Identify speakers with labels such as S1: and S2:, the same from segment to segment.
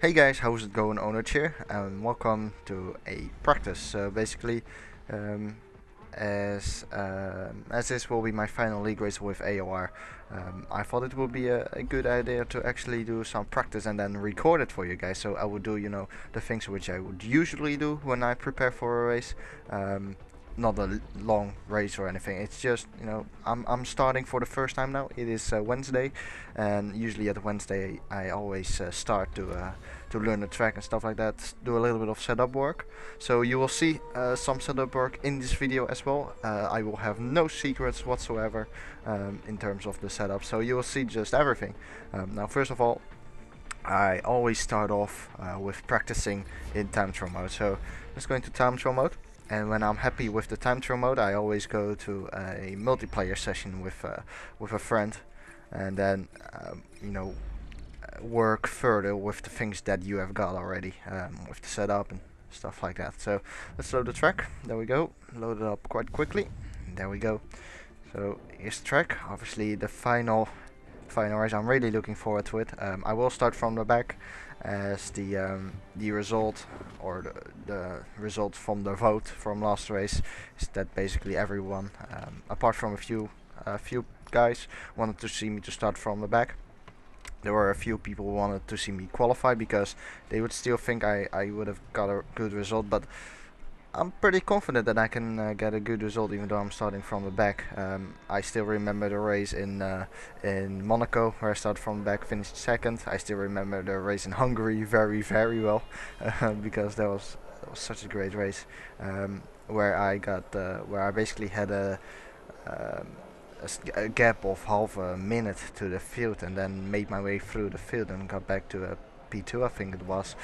S1: Hey guys, how's it going? Onage here, and welcome to a practice. So basically, um, as this will be my final league race with AOR, I thought it would be a good idea to actually do some practice and then record it for you guys. So I would do, the things which I would usually do when I prepare for a race. Not a long race or anything. It's just, I'm starting for the first time now. It is Wednesday, and usually at Wednesday I always start to learn the track and stuff like that. Do a little bit of setup work. So you will see some setup work in this video as well. I will have no secrets whatsoever in terms of the setup. So you will see just everything. Now, first of all, I always start off with practicing in time trial mode. So let's go into time trial mode. And when I'm happy with the time trial mode, I always go to a multiplayer session with a friend, and then work further with the things that you have got already, with the setup and stuff like that. So let's load the track. There we go. Load it up quite quickly. There we go. So here's the track. Obviously the final race. I'm really looking forward to it. I will start from the back, as the result, or the result from the vote from last race, is that basically everyone, apart from a few guys, wanted to see me to start from the back. There were a few people who wanted to see me qualify because they would still think I would have got a good result, but I'm pretty confident that I can get a good result even though I'm starting from the back. I still remember the race in Monaco where I started from the back, finished second. I still remember the race in Hungary very well because that was such a great race, where I basically had a gap of half a minute to the field and then made my way through the field and got back to a P2, I think it was.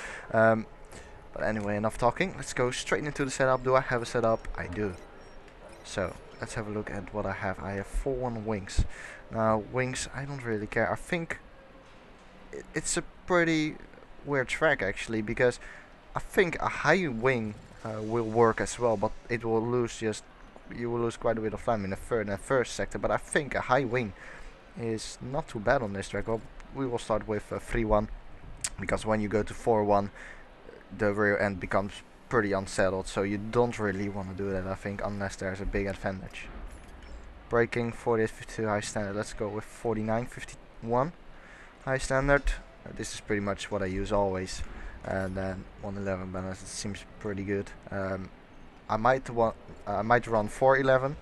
S1: But anyway, enough talking. Let's go straight into the setup. Do I have a setup? I do. So let's have a look at what I have. I have 4-1 wings. Now wings, I don't really care. I think it's a pretty weird track actually, because I think a high wing will work as well, but it will lose you will lose quite a bit of time in the third and first sector. But I think a high wing is not too bad on this track. Well, we will start with 3-1, because when you go to 4-1, the rear end becomes pretty unsettled, so you don't really want to do that, I think, unless there's a big advantage. Braking 4852 high standard. Let's go with 4951 high standard. This is pretty much what I use always, and then 111 balance. It seems pretty good. I might run 411.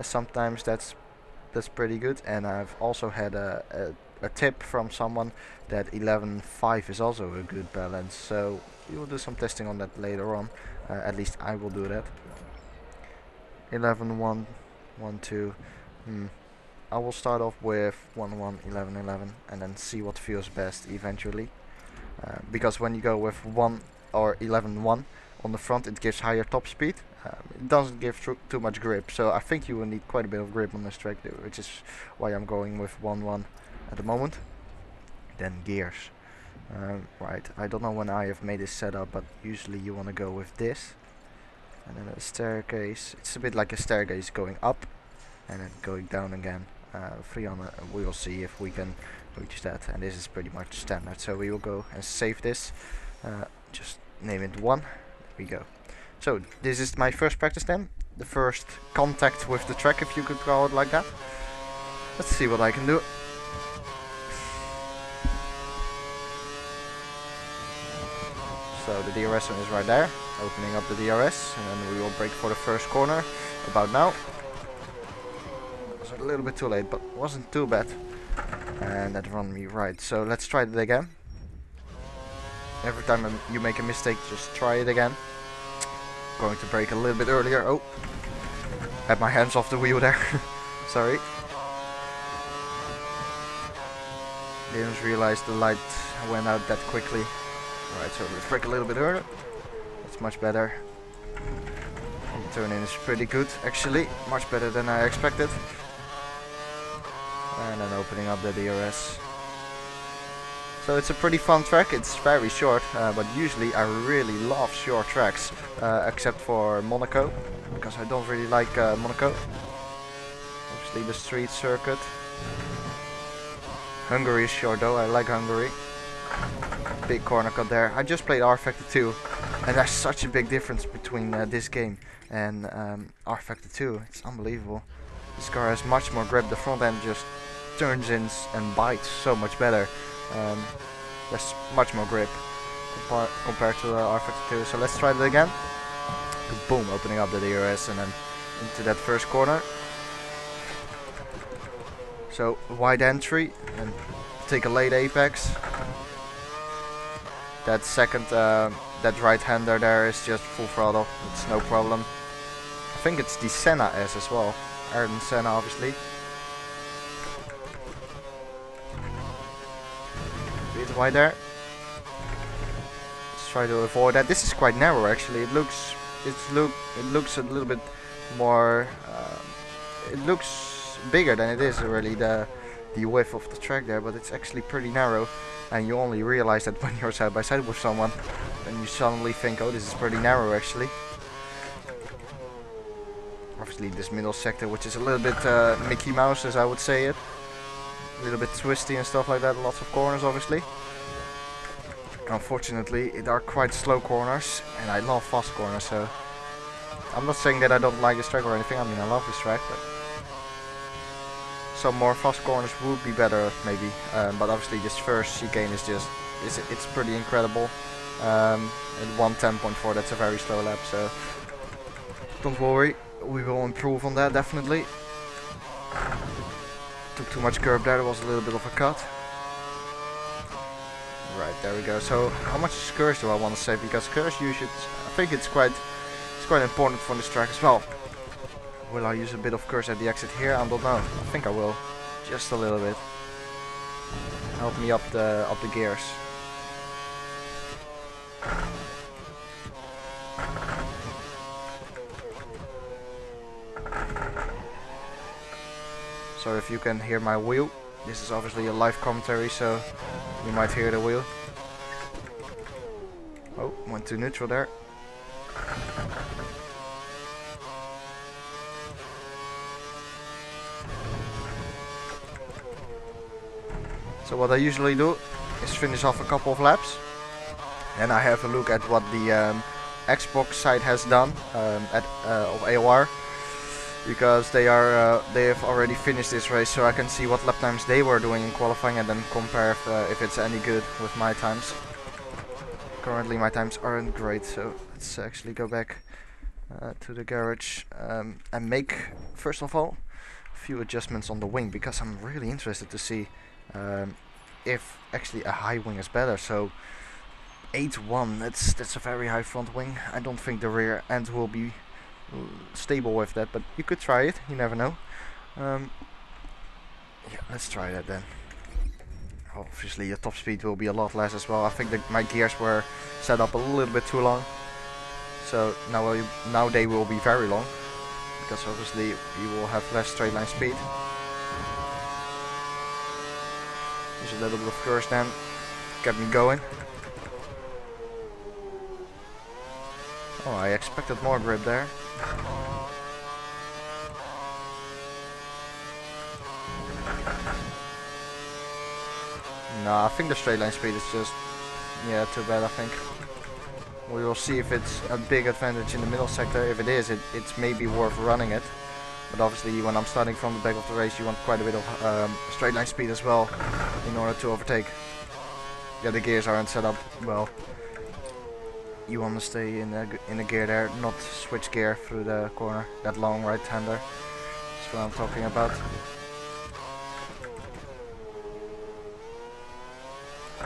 S1: Sometimes that's pretty good, and I've also had a tip from someone that 11.5 is also a good balance, so we will do some testing on that later on. At least I will do that. 11.1, 1.2. I will start off with 1.1, 11.11, and then see what feels best eventually. Because when you go with 1 or 11.1 on the front, it gives higher top speed. It doesn't give too much grip, so I think you will need quite a bit of grip on this track, which is why I'm going with 1.1 at the moment. Then gears. Right, I don't know when I have made this setup, but usually you want to go with this, and then a staircase. It's a bit like a staircase going up and then going down again. 300. We will see if we can reach that, and this is pretty much standard. So we will go and save this. Just name it 1. There we go. So this is my first practice then, the first contact with the track, if you could call it like that. Let's see what I can do. So the DRS one is right there, opening up the DRS, and then we will brake for the first corner, about now. It was a little bit too late, but wasn't too bad. And that run me right, so let's try it again. Every time you make a mistake, just try it again. Going to brake a little bit earlier. Oh, had my hands off the wheel there. Sorry. Didn't realize the light went out that quickly. Alright, so let's brake a little bit earlier. That's much better. The turn in is pretty good actually, much better than I expected. And then opening up the DRS. So it's a pretty fun track. It's very short, but usually I really love short tracks, except for Monaco, because I don't really like Monaco. Obviously the street circuit. Hungary is short though, I like Hungary. big corner cut there. I just played R Factor 2, and there's such a big difference between this game and R Factor 2. It's unbelievable. This car has much more grip. The front end just turns in and bites so much better. There's much more grip compared to R Factor 2. So let's try it again. Boom, opening up the DRS and then into that first corner. So wide entry and take a late apex. That second, that right hander there is just full throttle. It's no problem. I think it's the Senna S as well. Ayrton Senna, obviously. Bit wide there. Let's try to avoid that. This is quite narrow actually. It looks a little bit more. It looks bigger than it is really, the width of the track there, but it's actually pretty narrow. And you only realize that when you're side by side with someone, then you suddenly think, oh, this is pretty narrow actually. Obviously this middle sector, which is a little bit Mickey Mouse, as I would say it. A little bit twisty and stuff like that, lots of corners obviously. Unfortunately, it are quite slow corners, and I love fast corners, so I'm not saying that I don't like this track or anything. I mean, I love this track, but some more fast corners would be better maybe. But obviously this first chicane is just, it's pretty incredible. At 110.4, that's a very slow lap, so don't worry, we will improve on that definitely. Took too much curb there, was a little bit of a cut. Right, there we go. So how much curse do I want to save? Because curse usage, I think it's quite important for this track as well. Will I use a bit of curse at the exit here? I don't know. I think I will, just a little bit. Help me up the gears. So if you can hear my wheel, this is obviously a live commentary, so you might hear the wheel. Oh, went to neutral there. So what I usually do is finish off a couple of laps, and I have a look at what the Xbox side has done of AOR, because they have already finished this race, so I can see what lap times they were doing in qualifying and then compare if it's any good with my times. Currently my times aren't great, so let's actually go back to the garage and make, first of all, a few adjustments on the wing, because I'm really interested to see if actually a high wing is better. So 8-1, that's a very high front wing. I don't think the rear end will be stable with that, but you could try it, you never know. Yeah, let's try that then. Obviously the top speed will be a lot less as well. I think that my gears were set up a little bit too long, so now they will be very long, because obviously you will have less straight line speed. Use a little bit of curse then, get me going. Oh, I expected more grip there. No, I think the straight line speed is just, yeah, too bad. I think we will see if it's a big advantage in the middle sector. If it is, it's maybe worth running it. But obviously when I'm starting from the back of the race, you want quite a bit of straight line speed as well in order to overtake. Yeah, the gears aren't set up well. You want to stay in the gear there, not switch gear through the corner. That long right hander. That's what I'm talking about.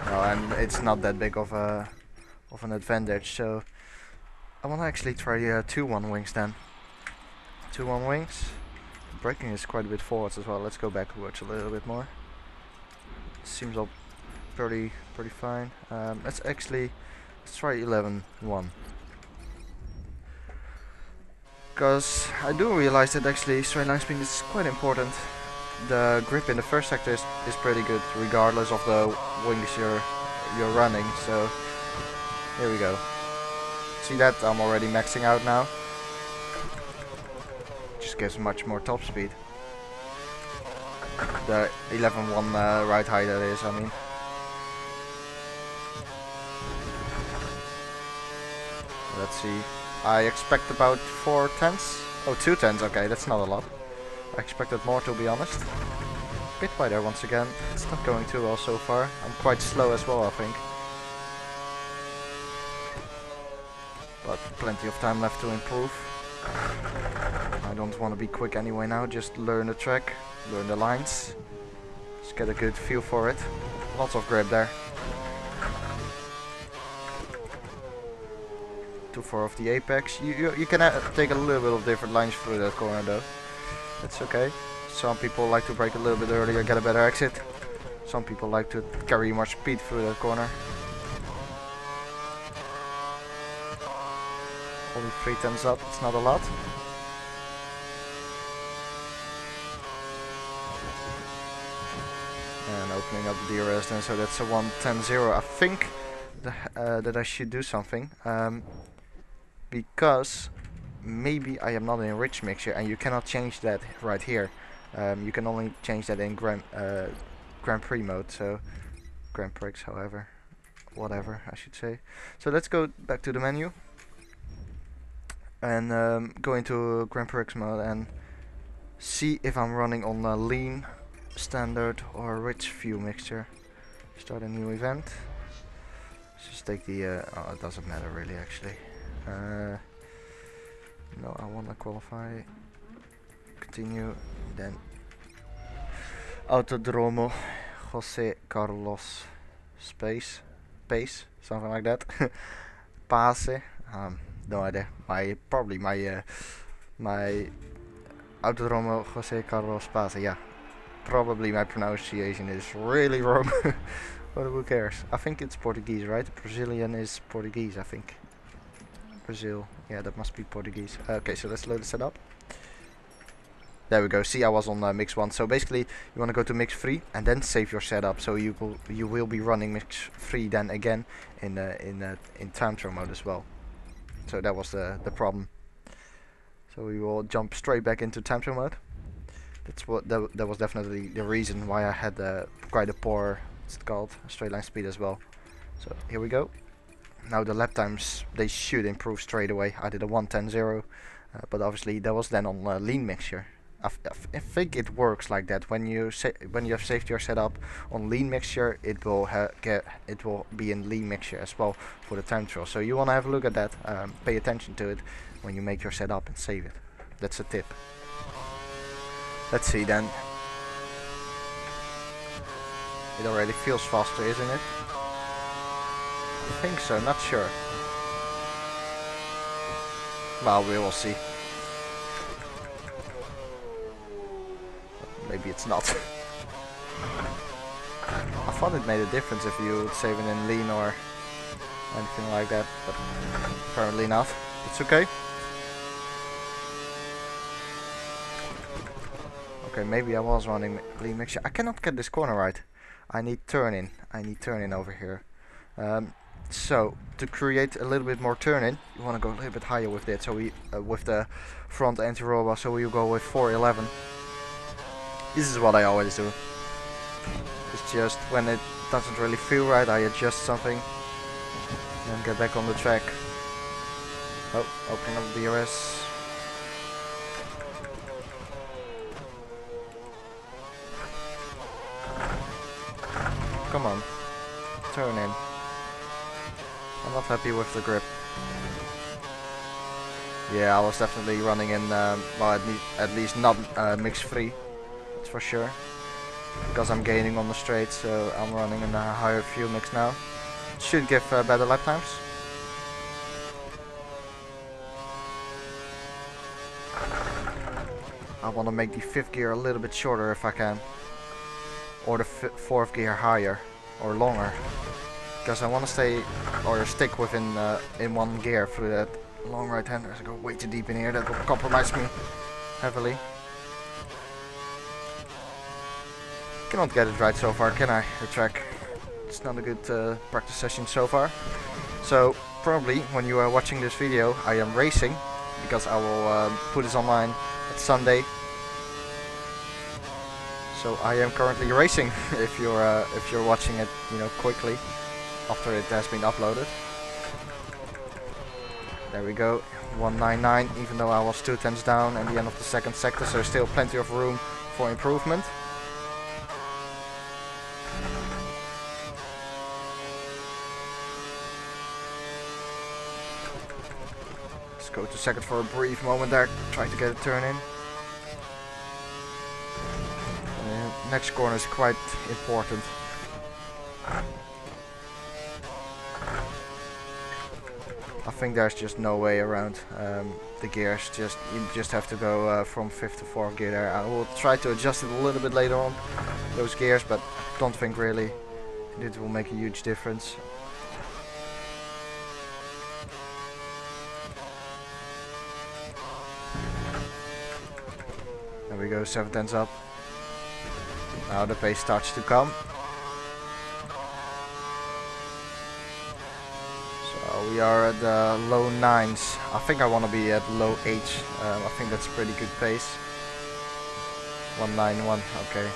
S1: No, and it's not that big of an advantage. So I want to actually try 2-1 wings then. 2-1 wings. Braking is quite a bit forwards as well. Let's go backwards a little bit more. Seems all pretty fine. Let's try 11-1. Because I do realize that actually straight line speed is quite important. The grip in the first sector is pretty good, regardless of the wings you're running. So here we go. See that? I'm already maxing out now. Just gives much more top speed. The 11-1 right high, that is, I mean. let's see. I expect about 4 tenths. Oh, 2 tenths. Okay, that's not a lot. I expected more, to be honest. Bit wider once again. It's not going too well so far. I'm quite slow as well, I think. But plenty of time left to improve. I don't want to be quick anyway now. Just learn the track, learn the lines. Just get a good feel for it. Lots of grip there. 2-4 of the apex. You can take a little bit of different lines through that corner though. That's okay. Some people like to brake a little bit earlier, get a better exit. Some people like to carry more speed through that corner. Only 3 tenths up, it's not a lot. And opening up the DRS then, so that's a 110.0. I think that I should do something. Because maybe I am not in rich mixture and you cannot change that right here. You can only change that in Grand Prix mode, so Grand Prix, however, whatever I should say. So let's go back to the menu and go into Grand Prix mode and see if I'm running on a lean, standard or rich fuel mixture. Start a new event. Just take the oh, it doesn't matter really actually. No, I wanna qualify. Continue, then Autodromo Jose Carlos Pace, something like that. Pace, no idea. Probably my Autodromo Jose Carlos Pace. Yeah, probably my pronunciation is really wrong. But who cares? I think it's Portuguese, right? Brazilian is Portuguese, I think. Brazil, yeah, that must be Portuguese. Okay, so let's load the setup. There we go. See, I was on mix 1. So basically, you want to go to mix 3 and then save your setup. So you will be running mix 3 then again in time trial mode as well. So that was the problem. So we will jump straight back into time trial mode. That's what that was definitely the reason why I had quite a poor, what's it called, straight line speed as well. So here we go. Now the lap times, they should improve straight away. I did a 110.0, but obviously that was then on lean mixture. I think it works like that. When you have saved your setup on lean mixture, it will be in lean mixture as well for the time trial. So you want to have a look at that. Pay attention to it when you make your setup and save it. That's a tip. Let's see then. It already feels faster, isn't it? I think so, not sure. Well, we will see. Maybe it's not. I thought it made a difference if you would save it in lean or anything like that, but apparently not. It's okay. Okay, maybe I was running lean mixture. I cannot get this corner right. I need turn in. Over here. So to create a little bit more turn in, you want to go a little bit higher with it. So we with the front anti-roll bar, so we will go with 411. This is what I always do. It's just when it doesn't really feel right, I adjust something and then get back on the track. Oh, open up the DRS. Come on, turn in. I'm not happy with the grip. Yeah, I was definitely running in, well, at least not mix 3, that's for sure. Because I'm gaining on the straight, so I'm running in a higher fuel mix now. Should give better lap times. I want to make the 5th gear a little bit shorter if I can. Or the 4th gear higher or longer. Because I want to stay or stick within in one gear through that long right hander. I go way too deep in here, that will compromise me heavily. Cannot get it right so far, can I? The track. It's not a good practice session so far. So probably when you are watching this video, I am racing because I will put this online at Sunday. So I am currently racing if you're watching it, you know, quickly after it has been uploaded. There we go, 199, even though I was 2/10 down at the end of the second sector, so still plenty of room for improvement. Let's go to second for a brief moment there, try to get a turn in. Next corner is quite important. I think there's just no way around the gears. You just have to go from 5th to 4th gear there. I will try to adjust it a little bit later on, those gears, but don't think really it will make a huge difference. There we go, 7/10 up. Now the pace starts to come. So we are at the low 9s. I think I want to be at low 8s. I think that's a pretty good pace. 191, okay.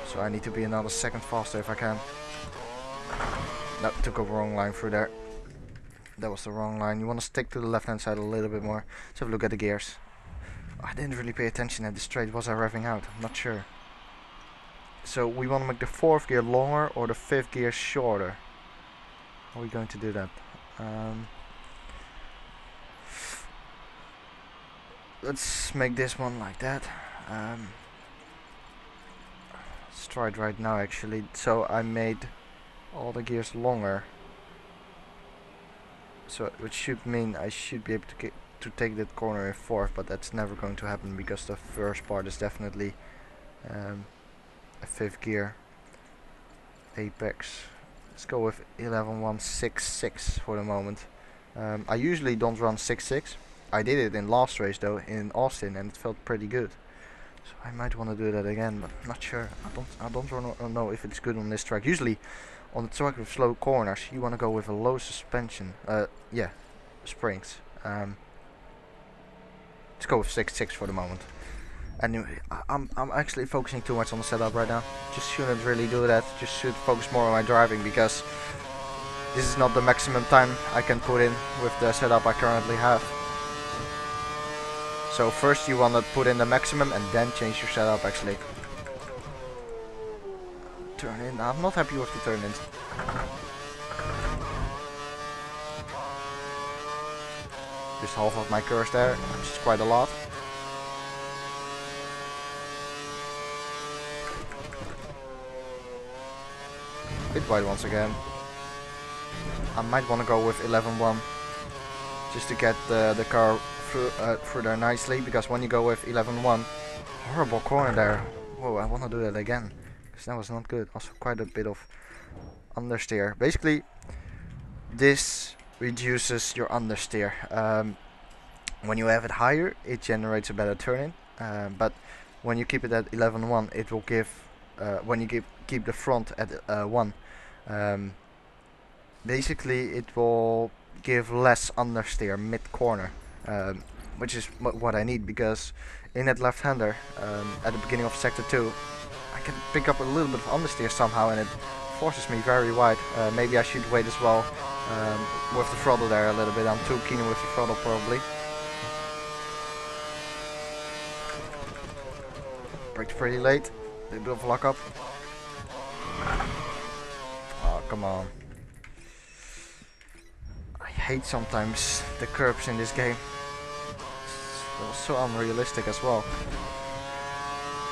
S1: So I need to be another second faster if I can. No, took a wrong line through there. That was the wrong line. You want to stick to the left hand side a little bit more. Let's have a look at the gears. I didn't really pay attention at the straight. Was I revving out? I'm not sure. So we want to make the 4th gear longer or the 5th gear shorter. How are we going to do that? Let's make this one like that. Let's try it right now actually. So I made all the gears longer. So which should mean I should be able to take that corner in 4th, but that's never going to happen because the first part is definitely a 5th gear apex. Let's go with 11.166 for the moment. I usually don't run 6.6. I did it in last race though in Austin and it felt pretty good. So I might want to do that again, but I'm not sure. I don't know if it's good on this track. Usually on the track with slow corners you want to go with a low suspension. Yeah, springs. Let's go with 6.6 for the moment. Anyway, I'm actually focusing too much on the setup right now. Just shouldn't really do that. Just should focus more on my driving because this is not the maximum time I can put in with the setup I currently have. So first you want to put in the maximum and then change your setup actually. Turn in. I'm not happy with the turn in. Just half of my curves there, which is quite a lot. Bit wide once again. I might want to go with 11.1 just to get the car through there nicely, because when you go with 11.1, horrible corner there. Whoa, I want to do that again because that was not good. Also quite a bit of understeer. Basically this reduces your understeer. When you have it higher it generates a better turn in, but when you keep it at 11.1 it will give when you keep the front at 1, basically it will give less understeer mid corner, which is what I need, because in that left-hander at the beginning of sector 2 I can pick up a little bit of understeer somehow and it forces me very wide. Maybe I should wait as well with the throttle there a little bit. I'm too keen with the throttle probably. Braked pretty late, a little bit of lock up. Oh, come on. I hate sometimes the curbs in this game. It's so unrealistic as well.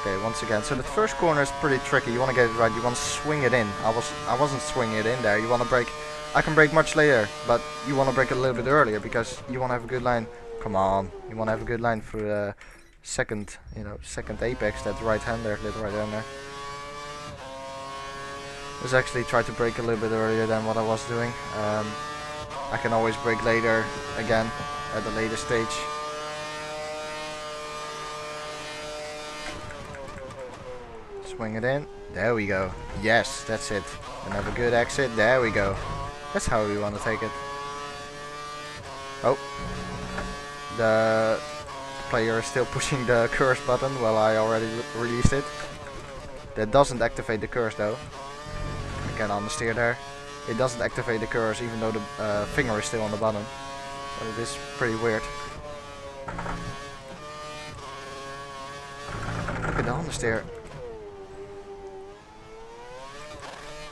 S1: Okay, once again, so the first corner is pretty tricky. You want to get it right, you want to swing it in. I wasn't swinging it in there. You want to brake. I can brake much later, but you want to brake a little bit earlier because you want to have a good line. Come on, you want to have a good line through the second, second apex, that right-hander, little right-hander. Let's actually try to brake a little bit earlier than what I was doing. I can always brake later again at a later stage. Swing it in. There we go. Yes, that's it. And have a good exit. There we go. That's how we want to take it. Oh. The player is still pushing the curse button while I already released it. That doesn't activate the curse though. I can understeer there. it doesn't activate the cursor even though the finger is still on the button. So it is pretty weird. Look at the understeer.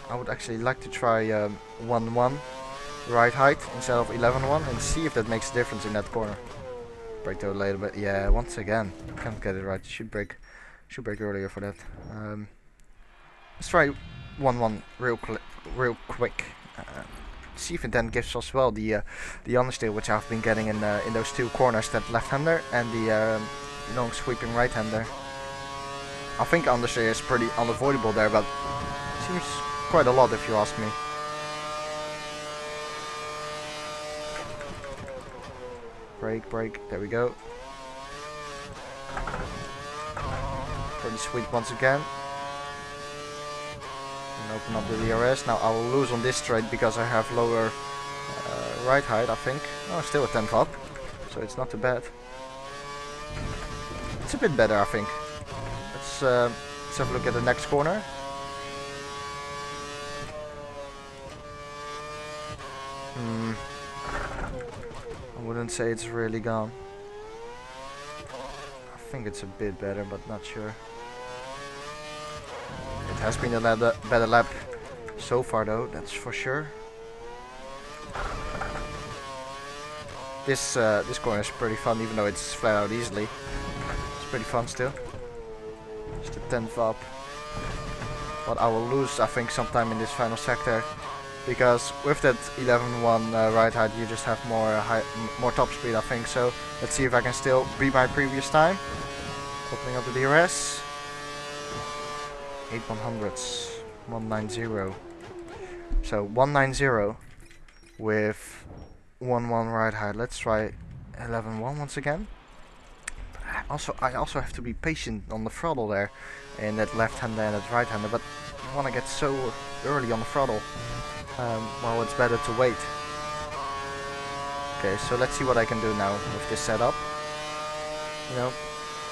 S1: I would actually like to try 1-1 right height instead of 11-1 and see if that makes a difference in that corner. Break though a little bit. Yeah, once again, can't get it right. Should break earlier for that. Let's try 1-1 real quick. See if it then gives us well the understeer which I've been getting in those two corners, that left-hander and the long sweeping right-hander. I think understeer is pretty unavoidable there, but seems quite a lot if you ask me. Break, there we go. Pretty sweet once again. And open up the DRS. Now I will lose on this trade because I have lower right height, I think. Oh, still a 10th up, so it's not too bad. It's a bit better, I think. Let's have a look at the next corner. I wouldn't say it's really gone. I think it's a bit better, but not sure. It has been a better lap so far though, that's for sure. This corner is pretty fun, even though it's flat out easily. It's pretty fun still. Just a 10th up. But I will lose, I think, sometime in this final sector. Because with that 11-1 right height, you just have more top speed, I think. So let's see if I can still beat my previous time. Opening up the DRS. 8/100s, 190. So 190 with 1-1 right height. Let's try 11-1 once again. But I also have to be patient on the throttle there, and that left-hander and that right-hander. But you want to get so early on the throttle. Well, it's better to wait. Okay, so let's see what I can do now with this setup. You know,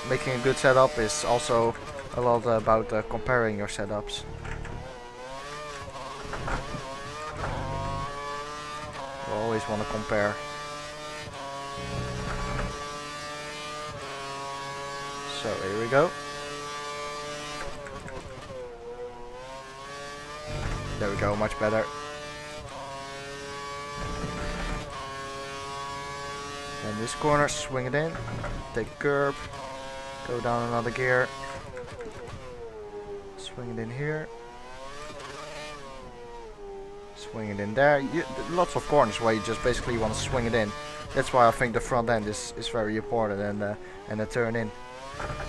S1: making a good setup is also a lot about comparing your setups. You always want to compare. So here we go. There we go, much better. And this corner, swing it in, take a curb, go down another gear, swing it in here, swing it in there. Lots of corners where you just basically want to swing it in. That's why I think the front end is very important, and the turn in.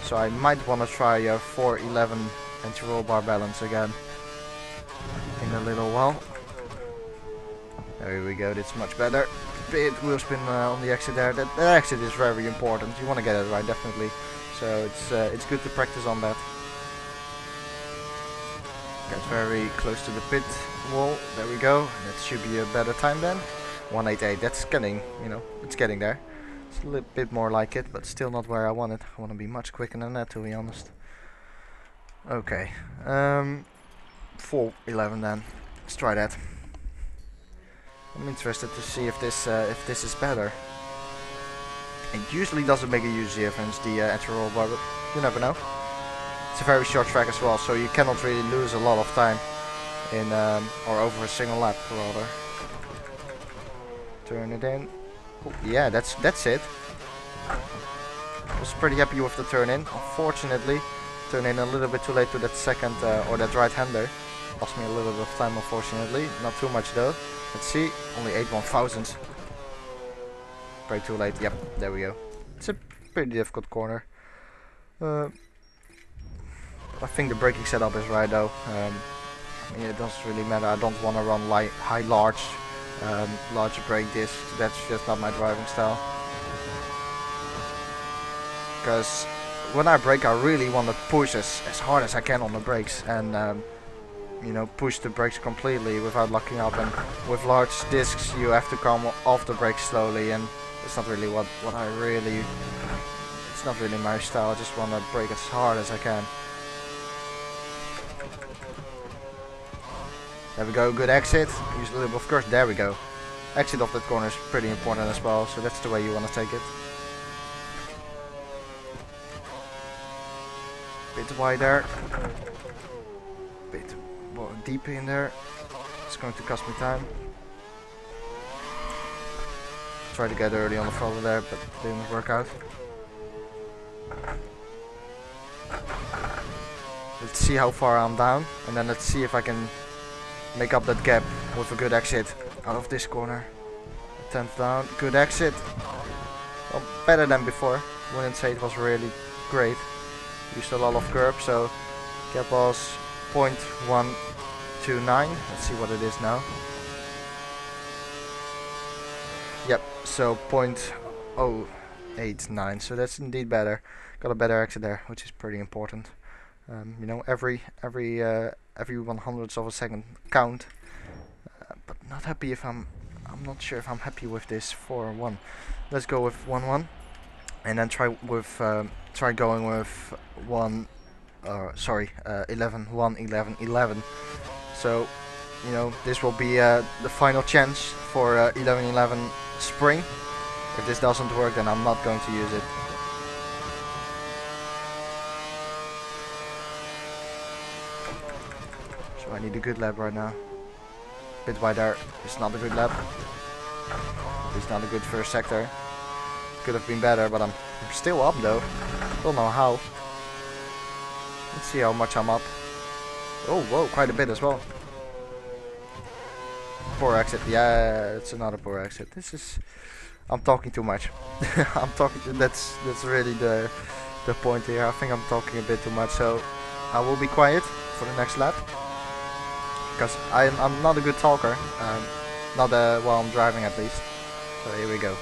S1: So I might want to try 4-11 anti-roll bar balance again in a little while. There we go, that's much better. Bit wheel spin on the exit there. That exit is very important. You want to get it right, definitely. So it's good to practice on that. Get very close to the pit wall. There we go. That should be a better time then. 188. That's getting, it's getting there. It's a little bit more like it, but still not where I want it. I want to be much quicker than that, to be honest. Okay. 4-11 then. Let's try that. I'm interested to see if this is better. It usually doesn't make a huge difference, the anti-roll bar, but you never know. It's a very short track as well, so you cannot really lose a lot of time in or over a single lap rather. Turn it in. Oh, yeah, that's it. I was pretty happy with the turn in. Unfortunately, turn in a little bit too late to that second or that right-hander. Lost me a little bit of time, unfortunately. Not too much though. Let's see, only 8/1000s. Very too late. Yep, there we go. It's a pretty difficult corner. I think the braking setup is right though. I mean, it doesn't really matter. I don't want to run large brake discs. That's just not my driving style. Because when I brake, I really want to push as hard as I can on the brakes and push the brakes completely without locking up. And with large discs, you have to come off the brakes slowly, and it's not really what I really. It's not really my style. I just want to brake as hard as I can. There we go, good exit. Use a little, of course, there we go. Exit of that corner is pretty important as well, so that's the way you want to take it. Bit wider. Bit more deep in there. It's going to cost me time. Tried to get early on the throttle there, but didn't work out. Let's see how far I'm down, and then let's see if I can make up that gap with a good exit out of this corner. 10th down, good exit. Well, better than before. Wouldn't say it was really great. Used a lot of curb, so gap was 0.129. Let's see what it is now. Yep, so 0.089. So that's indeed better. Got a better exit there, which is pretty important. You know, every 100th of a second count. But not happy if I'm not sure if I'm happy with this 4-1. Let's go with 1-1, and then try going with 11-1-11-11. So, you know, this will be the final chance for 11-11 spring. If this doesn't work, then I'm not going to use it. So I need a good lap right now. Bit wider. It's not a good lap. It's not a good first sector. Could have been better, but I'm still up though. Don't know how. Let's see how much I'm up. Oh, whoa, quite a bit as well. Poor exit. Yeah, it's another poor exit. This is. I'm talking too much. I'm talking. That's really the point here. I think I'm talking a bit too much, so I will be quiet for the next lap. Because I'm not a good talker, not while I'm driving at least. So here we go.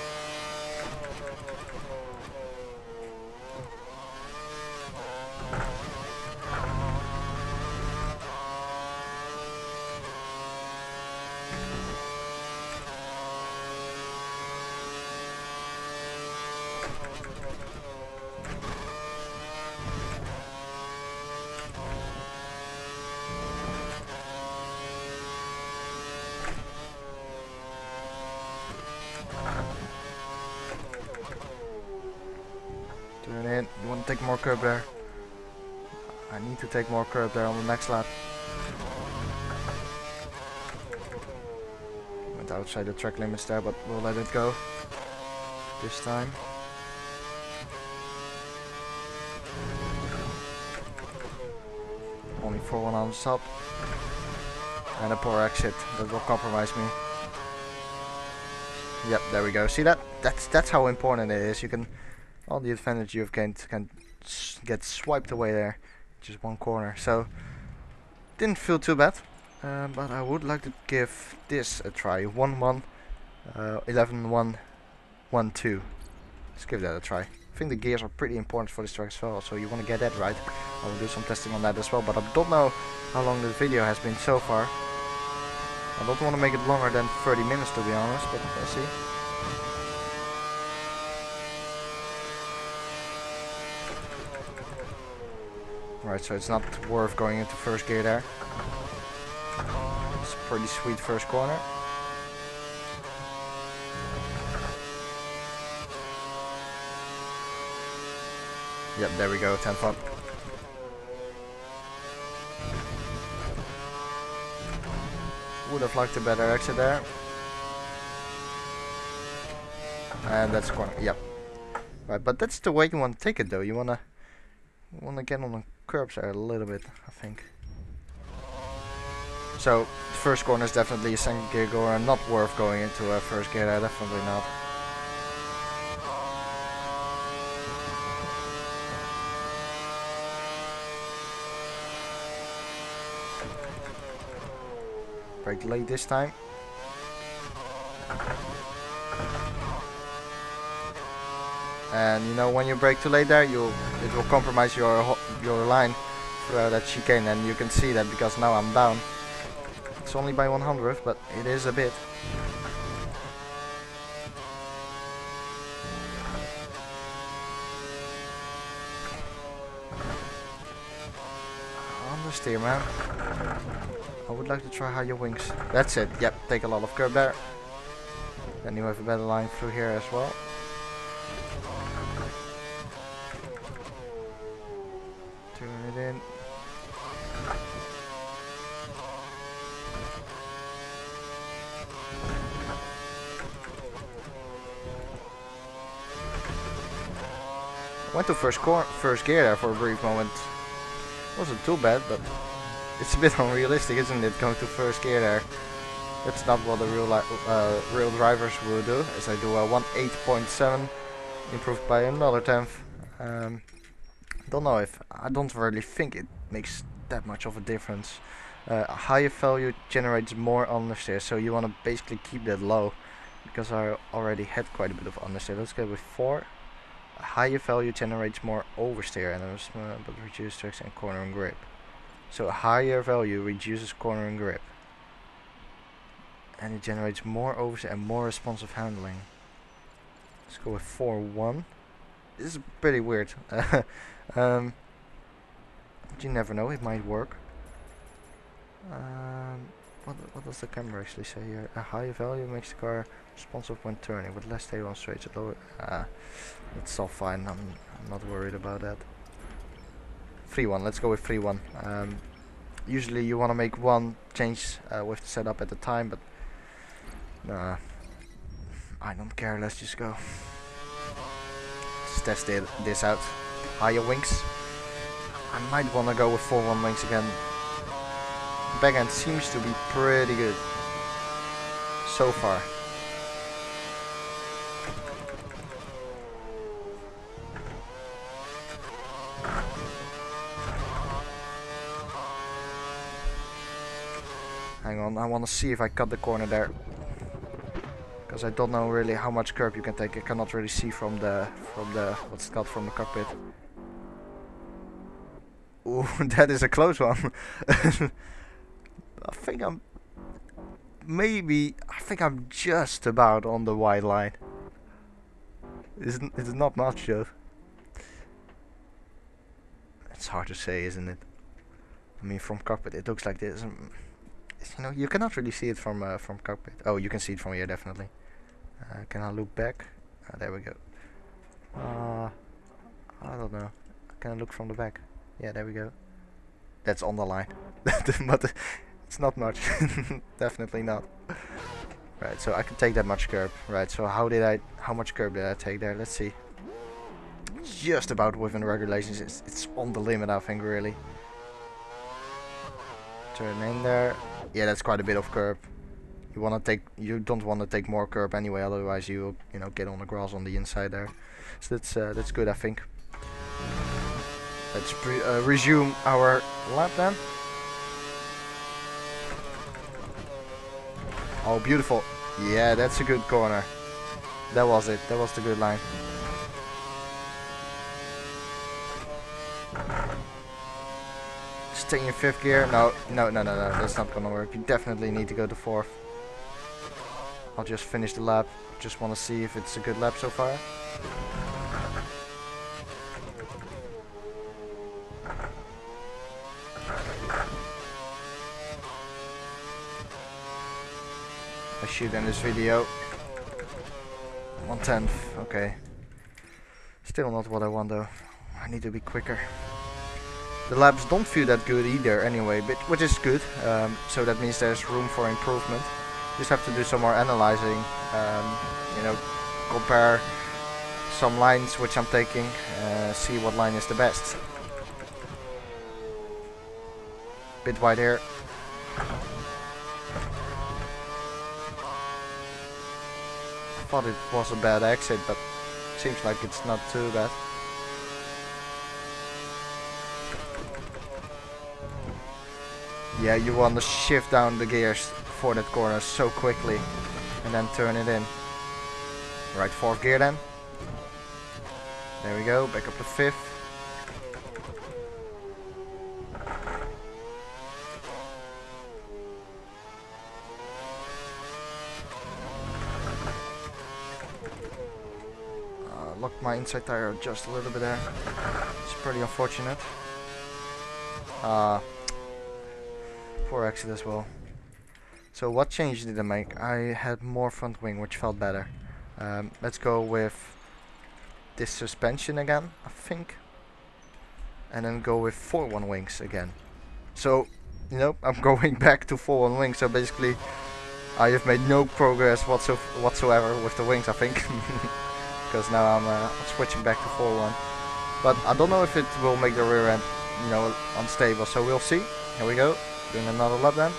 S1: Turn in. You want to take more curb there? I need to take more curb there on the next lap. Went outside the track limits there, but we'll let it go this time. Only 4-1 on the stop. And a poor exit that will compromise me. Yep, there we go. See that? That's how important it is. You can, all the advantage you've gained can get swiped away there. Just one corner. So didn't feel too bad. But I would like to give this a try. 1-1, 11-1, 1-2. Let's give that a try. I think the gears are pretty important for this track as well, so you want to get that right. I will do some testing on that as well, but I don't know how long this video has been so far. I don't want to make it longer than 30 minutes to be honest, but we'll see. Right, so it's not worth going into first gear there. It's a pretty sweet first corner. Yep, there we go, 10th up. Would have liked a better exit there. And that's corner, yep. Right, but that's the way you want to take it though. You wanna get on the curbs there a little bit, I think. So, the first corner is definitely a second gear goer and not worth going into a first gear there, definitely not. Brake late this time. And you know, when you brake too late there, it will compromise your line for that chicane, and you can see that because now I'm down. It's only by 100th, but it is a bit. oversteer, man. I would like to try higher wings. That's it. Yep, take a lot of curb there. Then you have a better line through here as well. Turn it in. Went to first gear there for a brief moment. Wasn't too bad, but it's a bit unrealistic, isn't it? Going to first gear there. That's not what the real drivers will do. As I do a 1.8.7 improved by another tenth. Don't know if I don't really think it makes that much of a difference. A higher value generates more understeer, so you want to basically keep that low, because I already had quite a bit of understeer. Let's go with 4. A higher value generates more oversteer and but reduces traction and corner and grip. So a higher value reduces corner and grip, and it generates more oversteer and more responsive handling. Let's go with 4.1. This is pretty weird. But you never know, it might work. What does the camera actually say here? A higher value makes the car responsive when turning, with less stable on straights at lower. It's all fine. I'm not worried about that. 3.1. Let's go with 3.1. Usually you want to make one change with the setup at the time, but I don't care. Let's just go. Let's test this out. Higher wings. I might want to go with 4.1 wings again. Back end seems to be pretty good so far. Hang on, I want to see if I cut the corner there, because I don't know really how much curb you can take. I cannot really see from the what's it called, from the cockpit. Ooh, that is a close one. I think I'm just about on the white line. It's not much though. It's hard to say, isn't it? I mean, from cockpit it looks like this. You know, you cannot really see it from cockpit. Oh, you can see it from here definitely. Can I look back? There we go. I don't know. Can I look from the back? Yeah, there we go. That's on the line. But it's not much. Definitely not. Right, so I can take that much curb. Right, so how much curb did I take there? Let's see. Just about within regulations. It's on the limit, I think, really. Turn in there. Yeah, that's quite a bit of curb. You don't want to take more curb anyway, otherwise you know, get on the grass on the inside there. So that's good, I think. Let's resume our lap then. Oh, beautiful. Yeah, that's a good corner. That was it. That was the good line. Stay in 5th gear. No. That's not gonna work. You definitely need to go to 4th. I'll just finish the lap. Just want to see if it's a good lap so far. I shoot in this video 1/10. Okay. Still not what I want though. I need to be quicker. The laps don't feel that good either anyway, but which is good. So that means there's room for improvement. Just have to do some more analyzing. You know, compare some lines which I'm taking. See what line is the best. Bit wide here. I thought it was a bad exit, but seems like it's not too bad. Yeah, you want to shift down the gears for that corner so quickly and then turn it in. Right, 4th gear then. There we go, back up to 5th. Locked my inside tire just a little bit there. It's pretty unfortunate. Poor exit as well. So what change did I make? I had more front wing, which felt better. Let's go with this suspension again, I think. And then go with 4-1 wings again. So, you know, I'm going back to 4-1 wings. So basically, I have made no progress whatsoever with the wings, I think. Because now I'm switching back to 4-1. But I don't know if it will make the rear end, you know, unstable. So we'll see. Here we go. Doing another lap then.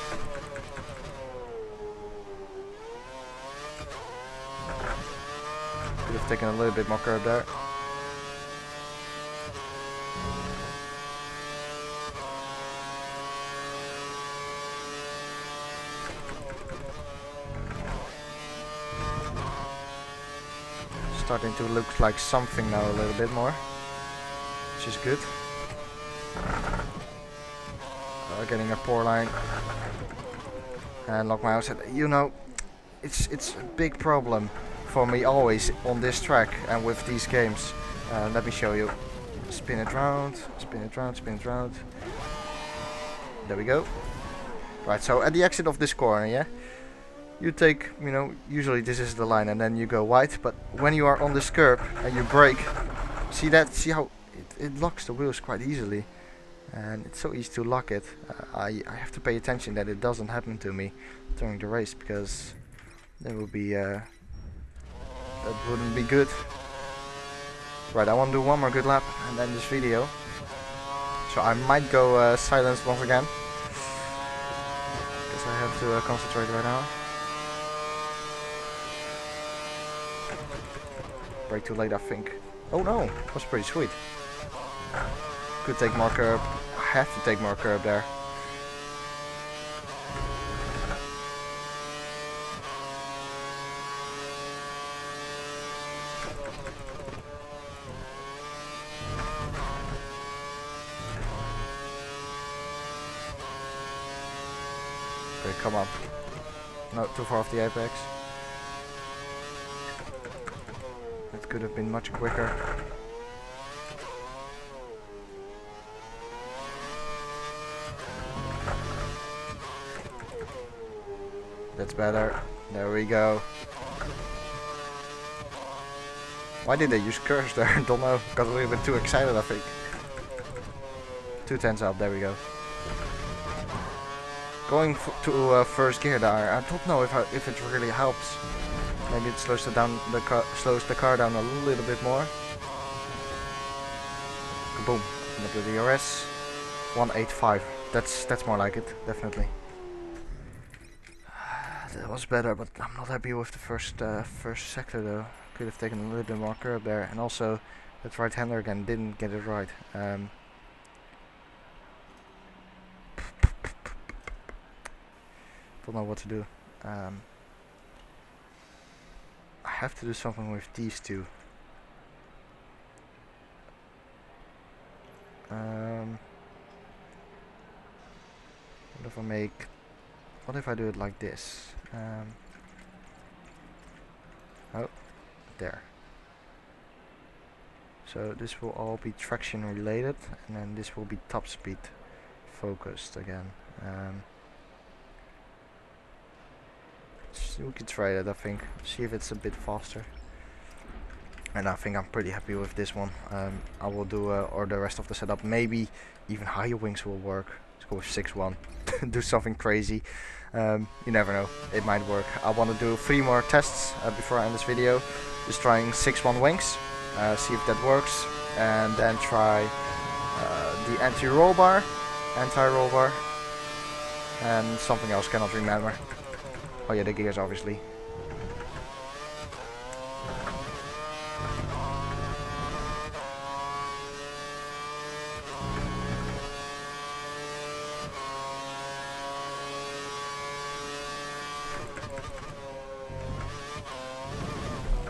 S1: Could have taken a little bit more curb there. Starting to look like something now a little bit more, which is good. Getting a poor line and lock my outside. You know, it's a big problem for me always on this track and with these games. Let me show you. Spin it round, spin it round, spin it round. There we go. Right, so at the exit of this corner, yeah, you take, you know, usually this is the line and then you go wide, but when you are on this curb and you brake, see how it locks the wheels quite easily, and it's so easy to lock it. I have to pay attention that it doesn't happen to me during the race, because that would be that wouldn't be good. Right, I want to do one more good lap and end this video. So I might go silence once again, because I have to concentrate right now. Brake too late, I think. Oh no, that was pretty sweet. Could take more curb. I have to take more curb there. Okay, come on. No, too far off the apex. It could have been much quicker. That's better. There we go. Why did they use curves there? I don't know. Got a little bit too excited, I think. 2 tenths up. There we go. Going to first gear there. I don't know if it really helps. Maybe it slows the car down a little bit more. Kaboom! Up the DRS. 185. That's more like it, definitely. That was better, but I'm not happy with the first sector though. Could have taken a little bit more curb there, and also that right-hander again didn't get it right. Don't know what to do. I have to do something with these two. What if I do it like this? Oh, there. So this will all be traction related, and then this will be top speed focused again. So we could try that, I think. See if it's a bit faster. And I think I'm pretty happy with this one. I will do or the rest of the setup. Maybe even higher wings will work. Let's go with 6-1. Do something crazy. You never know. It might work. I want to do 3 more tests before I end this video. Just trying 6-1 wings. See if that works. And then try the anti-roll bar. Anti-roll bar. And something else, cannot remember. Oh yeah, the gears obviously.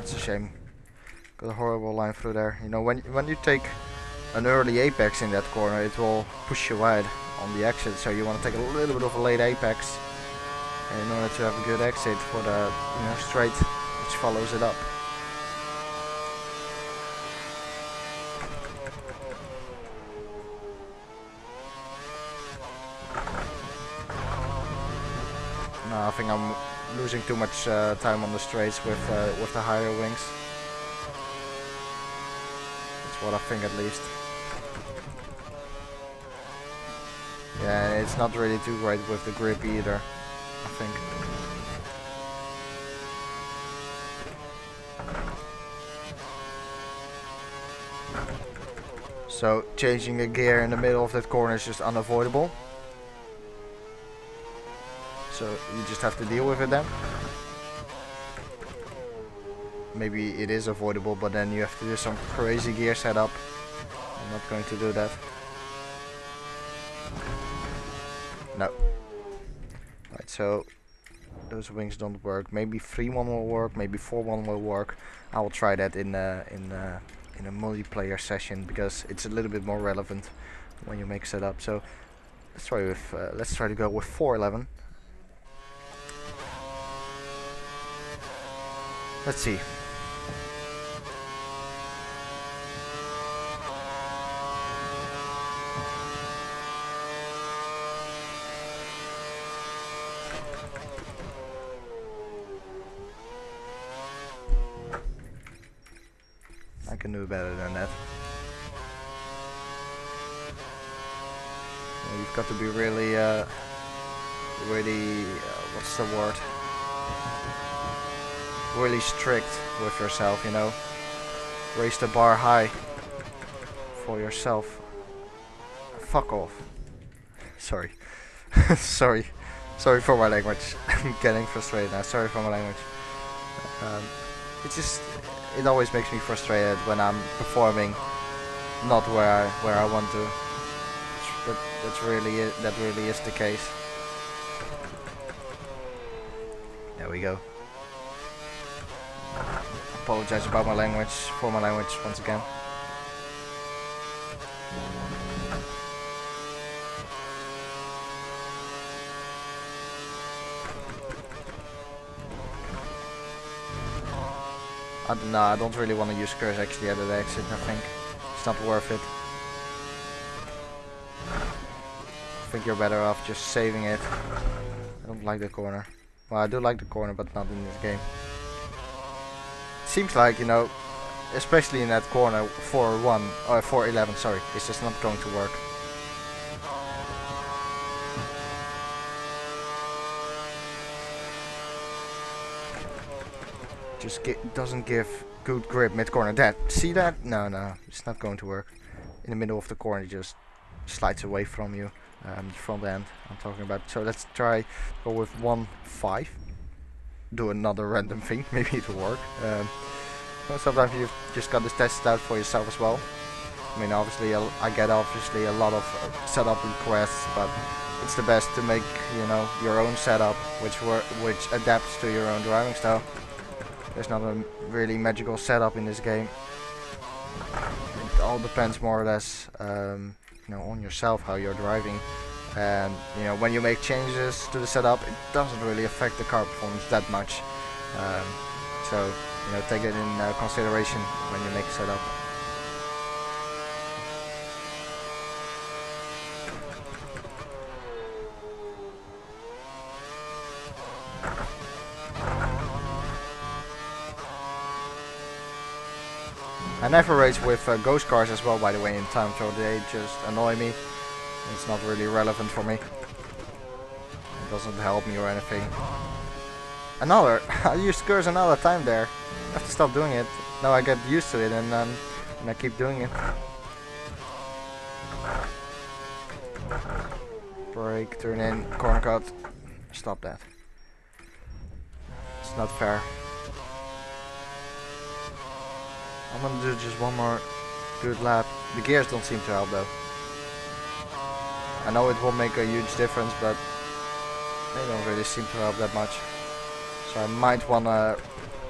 S1: It's a shame. Got a horrible line through there. You know, when you take an early apex in that corner, it will push you wide on the exit. So you want to take a little bit of a late apex in order to have a good exit for the straight which follows it up. No, I think I'm losing too much time on the straights with the higher wings. That's what I think at least. Yeah, it's not really too great with the grip either, I think. So changing a gear in the middle of that corner is just unavoidable. So you just have to deal with it then. Maybe it is avoidable, but then you have to do some crazy gear setup. I'm not going to do that. No. Right, so those wings don't work. Maybe 3-1 will work, maybe 4-1 will work. I will try that in a multiplayer session because it's a little bit more relevant when you make setup. So let's try to go with 4-11. Let's see. I can do better than that. You've got to be really, what's the word? Really strict with yourself, you know. Raise the bar high for yourself. Fuck off. Sorry. Sorry for my language. I'm getting frustrated now. Sorry for my language. It always makes me frustrated when I'm performing not where I want to. That really is the case. There we go. Apologize about my language, for my language once again. No, I don't really want to use curse actually at the exit, I think. It's not worth it. I think you're better off just saving it. I don't like the corner. Well, I do like the corner, but not in this game. Seems like, you know, especially in that corner, 4-1 or 4-11, sorry, it's just not going to work. Just doesn't give good grip mid corner. See that? No, it's not going to work. In the middle of the corner, it just slides away from you. The front end I'm talking about. So let's try go with 1-5. Do another random thing, maybe it'll work. Sometimes you've just got to test it out for yourself as well. I mean, obviously I get a lot of setup requests, but it's the best to make, you know, your own setup, which adapts to your own driving style. There's not a really magical setup in this game. It all depends more or less, you know, on yourself, how you're driving. And you know, when you make changes to the setup, it doesn't really affect the car performance that much. So you know, take it in consideration when you make a setup. I never race with ghost cars as well, by the way, in time, so they just annoy me. It's not really relevant for me. It doesn't help me or anything. I used curse another time there. I have to stop doing it. Now I get used to it and I keep doing it. Brake, turn in, corner cut. Stop that. It's not fair. I'm gonna do just one more good lap. The gears don't seem to help though. I know it will make a huge difference, but they don't really seem to help that much. So I might wanna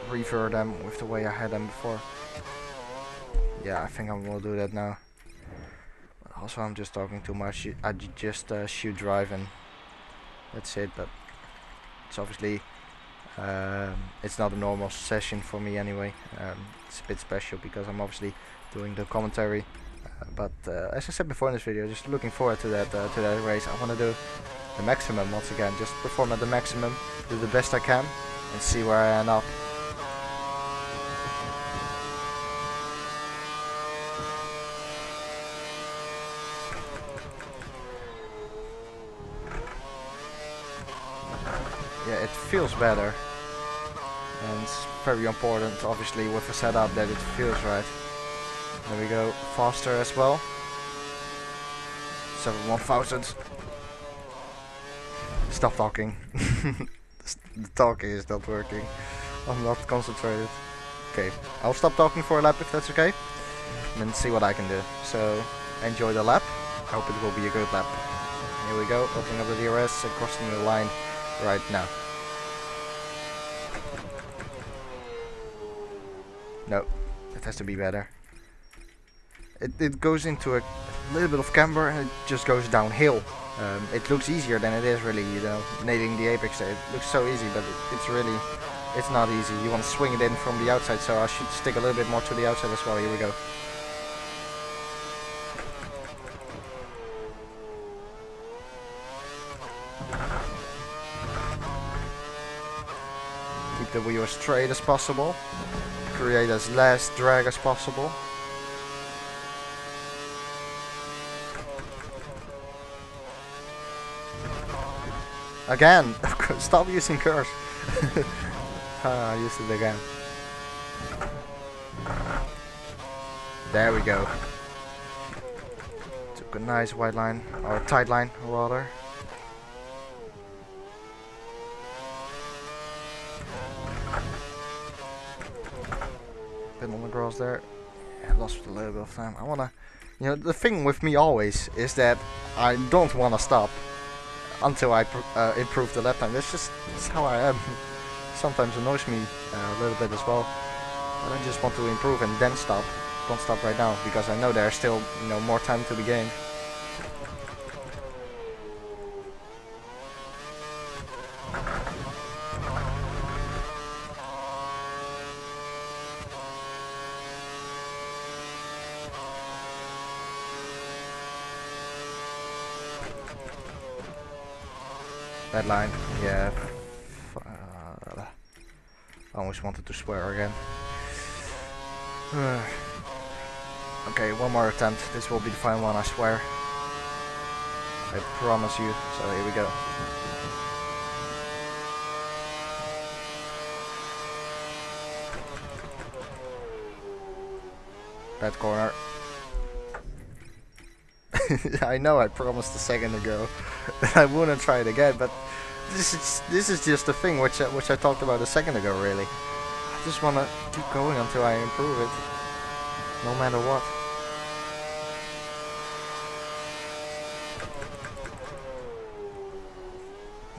S1: revert them with the way I had them before. Yeah, I think I will do that now. But also, I'm just talking too much. I just shoot drive and that's it. But it's obviously it's not a normal session for me anyway. It's a bit special because I'm obviously doing the commentary. But as I said before in this video, just looking forward to that race. I want to do the maximum once again. Just perform at the maximum, do the best I can, and see where I end up. Yeah, it feels better, and it's very important obviously with a setup that it feels right. There we go, faster as well. 7/1000. Stop talking. The talking is not working. I'm not concentrated. Okay, I'll stop talking for a lap if that's okay, and then see what I can do. So enjoy the lap. I hope it will be a good lap. Here we go, opening up the DRS and crossing the line right now. No, it has to be better. It goes into a little bit of camber and it just goes downhill. It looks easier than it is really, you know, nailing the apex. It looks so easy, but it's not easy. You want to swing it in from the outside, so I should stick a little bit more to the outside as well. Here we go. Keep the wheel as straight as possible. Create as less drag as possible. Again! Stop using curves! I used it again. There we go. Took a nice wide line, or tight line rather. Bit on the grass there. Yeah, lost a little bit of time. I wanna, you know, the thing with me always is that I don't wanna stop until I improve the lap time. That's how I am. Sometimes annoys me a little bit as well. But I just want to improve and then stop. Don't stop right now because I know there's still, you know, more time to be gained. That line, yeah. I almost wanted to swear again. Okay, one more attempt. This will be the final one, I swear. I promise you. So here we go. Bad corner. I know I promised a second ago that I wouldn't try it again, but this is just the thing which I talked about a second ago. Really, I just wanna keep going until I improve it, no matter what.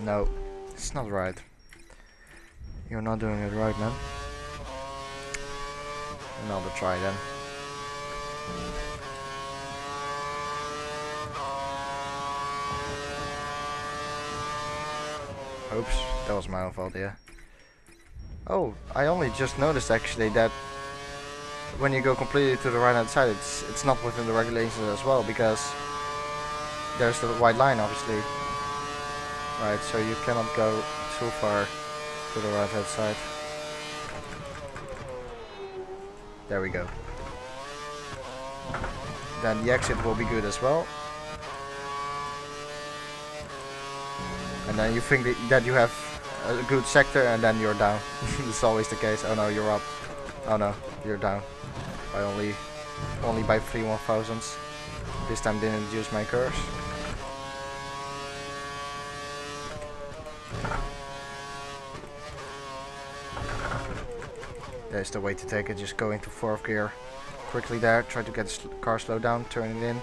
S1: No, it's not right. You're not doing it right, man. Another try then. Oops, that was my own fault, yeah. Oh, I only just noticed actually that when you go completely to the right hand side, it's not within the regulations as well, because there's the white line obviously. Right, so you cannot go too far to the right hand side. There we go. Then the exit will be good as well. And then you think that you have a good sector and then you're down. It's always the case. Oh no, you're up. Oh no, you're down. By only by 3/1000s. This time didn't use my curves. There's the way to take it. Just go into 4th gear quickly there. Try to get the car slowed down. Turn it in.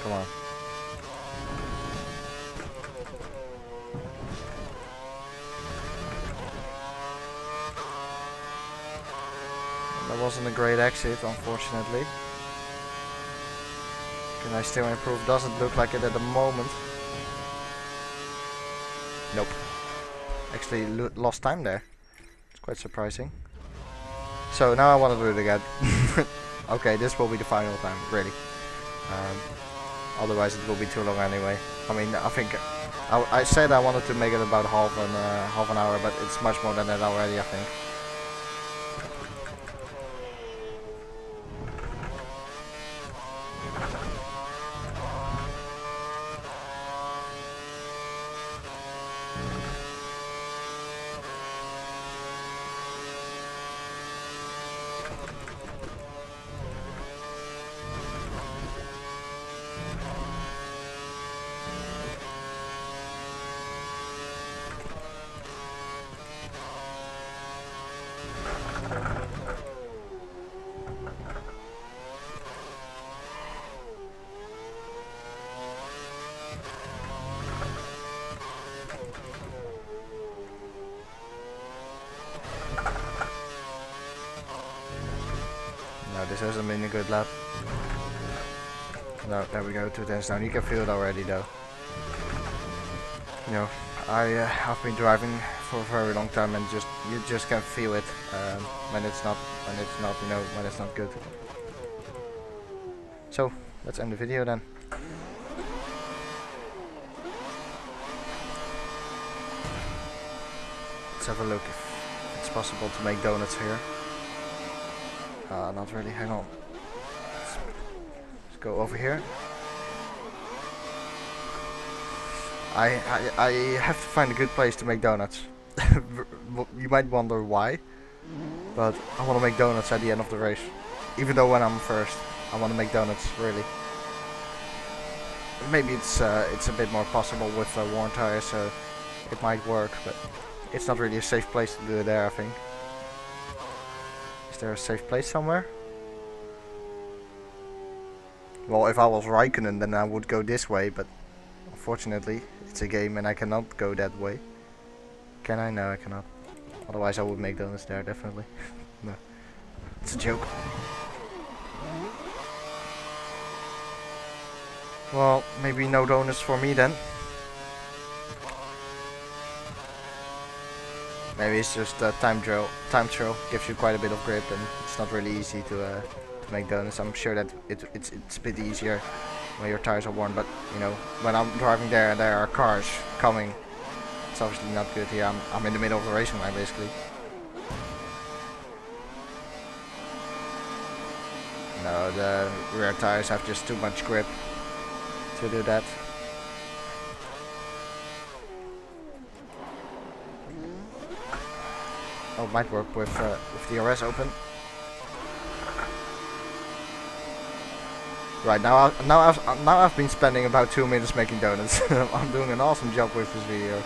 S1: Come on. That wasn't a great exit, unfortunately. Can I still improve? Doesn't look like it at the moment. Nope. Actually lost time there. It's Quite surprising. So now I want to do it again. Okay, this will be the final time, really. Otherwise it will be too long anyway. I mean, I think I said I wanted to make it about half an hour, but it's much more than that already, I think. No, this hasn't been a good lap. No, there we go, 2 tenths down. You can feel it already though. You know, I've been driving for a very long time and you just can feel it when it's not when it's not good. So let's end the video then. Let's have a look if it's possible to make donuts here. Not really, hang on. Let's go over here. I have to find a good place to make donuts. You might wonder why, but I want to make donuts at the end of the race. Even though when I'm first, I want to make donuts, really. Maybe it's a bit more possible with worn tires, so it might work, but it's not really a safe place to do it there, I think. Is there a safe place somewhere? Well, if I was Raikkonen, then I would go this way, but unfortunately, it's a game and I cannot go that way. Can I? No, I cannot. Otherwise, I would make donuts there, definitely. No, it's a joke. Well, maybe no donuts for me then. Maybe it's just a time trial. Time trial gives you quite a bit of grip, and it's not really easy to make donuts. I'm sure that it's a bit easier when your tires are worn, but you know, when I'm driving there and there are cars coming, it's obviously not good here. I'm in the middle of the racing line basically. No, the rear tires have just too much grip to do that. Oh, it might work with DRS open. Right, now I've been spending about 2 minutes making donuts. I'm doing an awesome job with this video.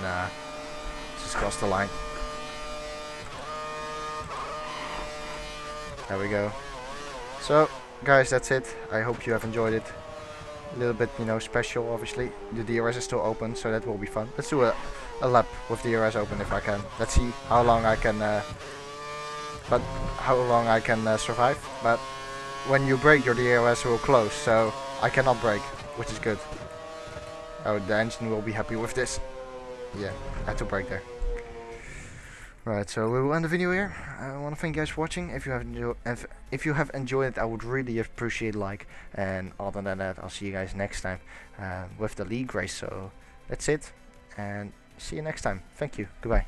S1: Nah, just crossed the line. There we go. So, guys, that's it. I hope you have enjoyed it. A little bit, you know, special, obviously. The DRS is still open, so that will be fun. Let's do a lap with DRS open if I can. Let's see how long I can, survive. But when you brake, your DRS will close, so I cannot brake, which is good. Oh, the engine will be happy with this. Yeah, I had to brake there. Right, so we will end the video here. I want to thank you guys for watching. If you have enjoyed it, I would really appreciate a like. And other than that, I'll see you guys next time with the league race. So that's it, and see you next time. Thank you. Goodbye.